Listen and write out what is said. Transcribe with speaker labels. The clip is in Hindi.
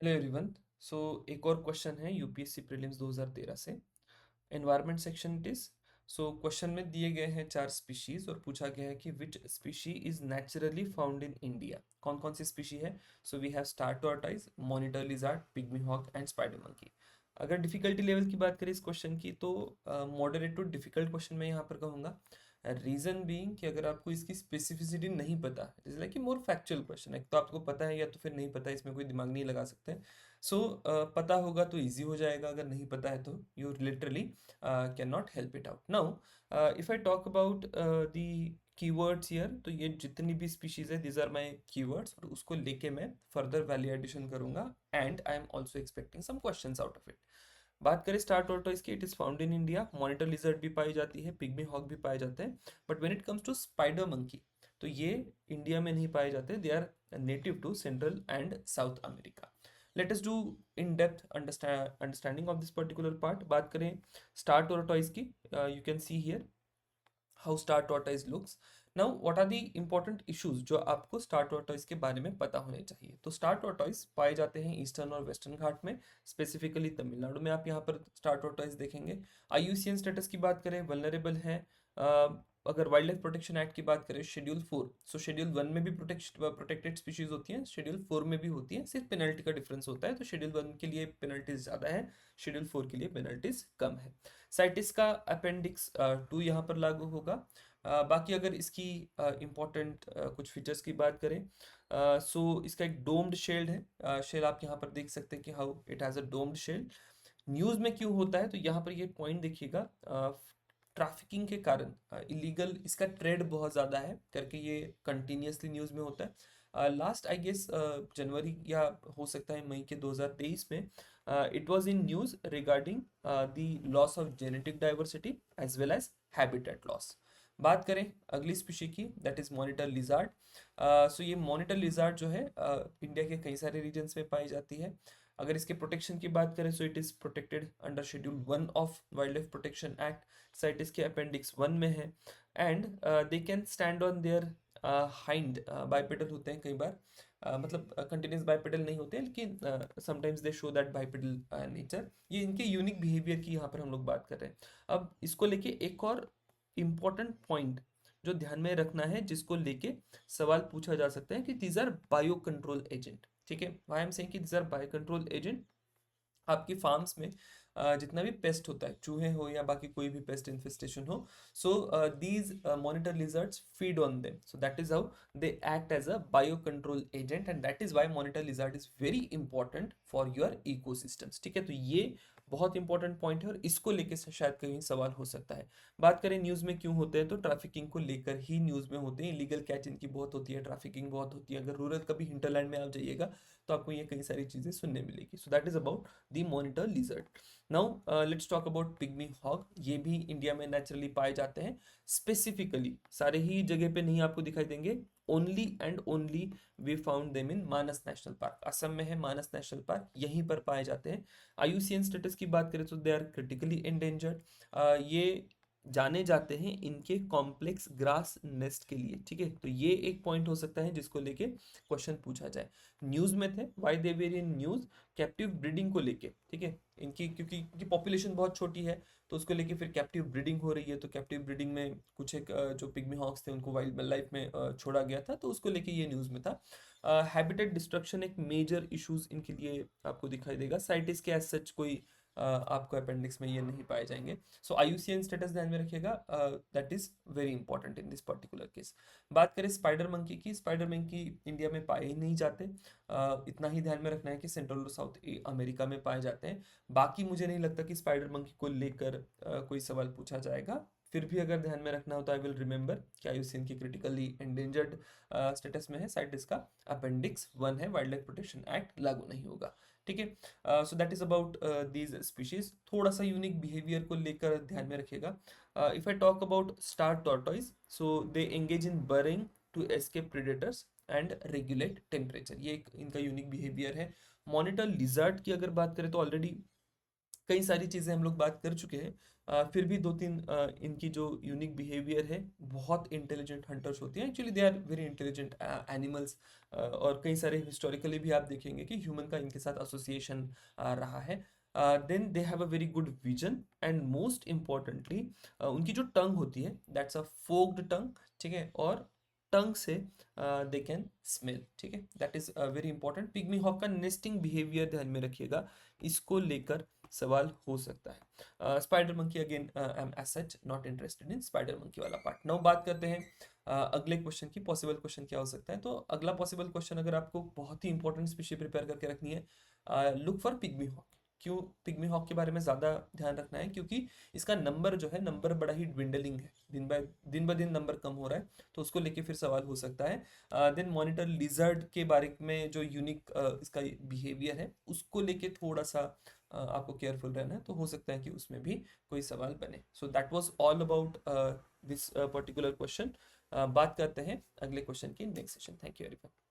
Speaker 1: Hello everyone. सो एक और क्वेश्चन है यूपीएससी प्रीलिम्स 2013 से। Environment section it is. So question में दिए गए हैं 4 स्पीशीज और पूछा गया है कि which species is naturally found in India. कौन कौन सी स्पीशी है? So we have star tortoise, monitor lizard, pygmy hog and spider monkey. अगर डिफिकल्टी लेवल की बात करें इस क्वेश्चन की तो मॉडरेट टू डिफिकल्ट क्वेश्चन मैं यहाँ पर कहूँगा। रीजन बीइंग कि अगर आपको इसकी स्पेसिफिसिटी नहीं पता, it is like more factual question है, तो आपको पता है या तो फिर नहीं पता, इसमें कोई दिमाग नहीं लगा सकते। सो पता होगा तो इजी हो जाएगा, अगर नहीं पता है तो you literally can not help it out. Now if I talk about the keywords here, तो ये जितनी भी स्पीशीज है दीज आर माय कीवर्ड्स, और उसको लेके मैं फर्दर वैल्यू एडिशन करूंगा and I am also expecting some questions out of it. बात करें स्टार टोरटॉइस की, it is found in India. Monitor lizard भी पाई जाती है, पिग्मी हॉक भी पाए जाते हैं। But when it comes to spider monkey, तो ये इंडिया में नहीं पाए जाते, they are native to central and south America. Let us do in depth understanding of this particular part. बात करें स्टार टोरटॉइस की, you can see here how star tortoise looks. Now what are the important issues जो आपको स्टार टॉर्टोइज के बारे में पता होने चाहिए? तो स्टार टॉर्टोइज पाए जाते हैं ईस्टर्न और वेस्टर्न घाट में, स्पेसिफिकली तमिलनाडु में आप यहाँ पर स्टार टॉर्टोइज देखेंगे। आईयूसीएन स्टेटस की बात करें, वल्नरेबल है। अगर वाइल्ड लाइफ प्रोटेक्शन एक्ट की बात करें, शेड्यूल 4, सो शेड्यूल 1 में भी प्रोटेक्टेड स्पीशीज होती हैं, शेड्यूल 4 में भी होती है, सिर्फ पेनल्टी का डिफरेंस होता है। तो शेड्यूल 1 के लिए पेनल्टीज ज़्यादा है, शेड्यूल 4 के लिए पेनल्टीज कम है। साइटिस का अपेंडिक्स 2 यहाँ पर लागू होगा। बाकी अगर इसकी इम्पोर्टेंट कुछ फीचर्स की बात करें, सो इसका एक डोम्ड शेल्ड है। शेल आप यहाँ पर देख सकते हैं कि how it has a doomed shelled. News में क्यों होता है, तो यहाँ पर ये पॉइंट देखिएगा, ट्रैफिकिंग के कारण इलीगल इसका ट्रेड बहुत ज़्यादा है करके ये कंटिन्यूसली न्यूज़ में होता है। लास्ट आई गेस जनवरी या हो सकता है मई के 2023 में it was in news regarding the loss of genetic diversity as well as habitat loss. बात करें अगली स्पीशी की, that is monitor lizard. So ये मॉनिटर लिजार्ड जो है इंडिया के कई सारे रीजन्स में पाई जाती है। अगर इसके प्रोटेक्शन की बात करें, so it is protected under schedule 1 of wildlife protection act. CITES इसके अपेंडिक्स 1 में है and they can stand on their hind, bipedal होते हैं कई बार, मतलब कंटिन्यूस बाइपेडल नहीं होते हैं, लेकिन sometimes they show that bipedal nature. ये इनके यूनिक बिहेवियर की यहाँ पर हम लोग बात कर रहे हैं। अब इसको लेके एक और इम्पॉर्टेंट पॉइंट जो ध्यान में रखना है, जिसको लेके सवाल पूछा जा सकता है कि these are bio control agent. ठीक है, व्हाई आई एम सेइंग कि these are bio control agent. आपकी फार्म्स में जितना भी पेस्ट होता है, चूहे हो या बाकी कोई भी पेस्ट इन्फेस्टेशन हो, so these monitor lizards feed on them, so that is how they act as a bio control agent and that is why monitor lizard is very important for your ecosystems. ठीक है, तो ये बहुत इंपॉर्टेंट पॉइंट है और इसको लेके शायद कहीं सवाल हो सकता है। बात करें न्यूज़ में क्यों होते हैं, तो ट्रैफिकिंग को लेकर ही न्यूज़ में होते हैं। इलीगल कैच इनकी बहुत होती है, ट्रैफिकिंग बहुत होती है। अगर रूरल कभी हिंटरलैंड में आप जाइएगा तो आपको ये कई सारी चीज़ें सुनने मिलेगी। So that is about the monitor lizard. Now let's talk about pygmy hog. ये भी इंडिया में नेचुरली पाए जाते हैं, स्पेसिफिकली सारे ही जगह पे नहीं आपको दिखाई देंगे। Only and only we found them in Manas national park. Assam में है मानस नेशनल पार्क, यहीं पर पाए जाते हैं। आईयूसीएन स्टेटस की बात करें तो दे आर क्रिटिकली एंडेंजर्ड। ये जाने जाते हैं इनके कॉम्प्लेक्स ग्रास नेस्ट के लिए। ठीक है, तो ये एक पॉइंट हो सकता है जिसको लेके क्वेश्चन पूछा जाए। न्यूज में थे, why they were in news, captive breeding को लेके। ठीक है, इनकी क्योंकि इनकी पॉपुलेशन बहुत छोटी है, तो उसको लेके फिर कैप्टिव ब्रीडिंग हो रही है। तो कैप्टिव ब्रीडिंग में कुछ एक जो पिग्मी हॉक्स थे उनको वाइल्ड लाइफ में छोड़ा गया था, तो उसको लेके ये न्यूज़ में था। हैबिटेट डिस्ट्रक्शन एक मेजर इश्यूज इनके लिए आपको दिखाई देगा। साइटिस के एज सच कोई आपको अपेंडिक्स में ये नहीं पाए जाएंगे। सो आईयूसीएन स्टेटस ध्यान में रखिएगा, that is very important in this particular case. बात करें स्पाइडर मंकी की, स्पाइडर मंकी इंडिया में पाए ही नहीं जाते। इतना ही ध्यान में रखना है कि सेंट्रल और साउथ अमेरिका में पाए जाते हैं। बाकी मुझे नहीं लगता कि स्पाइडर मंकी को लेकर कोई सवाल पूछा जाएगा। फिर भी अगर ध्यान में रखना हो तो आई विल रिमेंबर कि आईयूसीएन की क्रिटिकली एंडेंजर्ड स्टेटस में है, साइटिस का अपेंडिक्स 1 है, वाइल्ड लाइफ प्रोटेक्शन एक्ट लागू नहीं होगा। ठीक है, so that is about these species. थोड़ा सा यूनिक बिहेवियर को लेकर ध्यान में रखिएगा। If I talk about star tortoise, so they engage in burrowing to escape predators and regulate temperature, ये एक इनका यूनिक बिहेवियर है। मॉनिटर लिजर्ड की अगर बात करें तो ऑलरेडी कई सारी चीज़ें हम लोग बात कर चुके हैं। फिर भी दो तीन इनकी जो यूनिक बिहेवियर है, बहुत इंटेलिजेंट हंटर्स होती हैं, actually they are very intelligent animals. और कई सारे हिस्टोरिकली भी आप देखेंगे कि ह्यूमन का इनके साथ एसोसिएशन रहा है। Then they have a very good vision, and most importantly उनकी जो टंग होती है दैट्स अ फोक्ड टंग, ठीक है, और टंग से दे कैन स्मेल, ठीक है, that is very important. Pygmy hawk का नेस्टिंग बिहेवियर ध्यान में रखिएगा, इसको लेकर सवाल हो सकता है। Spider monkey again I am as such not interested in spider monkey वाला पार्ट। नाउ बात करते हैं अगले क्वेश्चन की, पॉसिबल क्वेश्चन क्या हो सकता है। तो अगला पॉसिबल क्वेश्चन अगर आपको बहुत ही इंपॉर्टेंट स्पीशी प्रिपेयर करके रखनी है, लुक फॉर पिग्मी हॉक। क्यों पिग्मी हॉक के बारे में ज़्यादा ध्यान रखना है, क्योंकि इसका नंबर जो है, नंबर बड़ा ही dwindling है, दिन ब दिन नंबर कम हो रहा है, तो उसको लेके फिर सवाल हो सकता है। देन मॉनिटर लिजर्ड के बारे में जो यूनिक इसका बिहेवियर है, उसको लेके थोड़ा सा आपको केयरफुल रहना है, तो हो सकता है कि उसमें भी कोई सवाल बने। So that was all about this particular question. बात करते हैं अगले क्वेश्चन की next session. Thank you very much.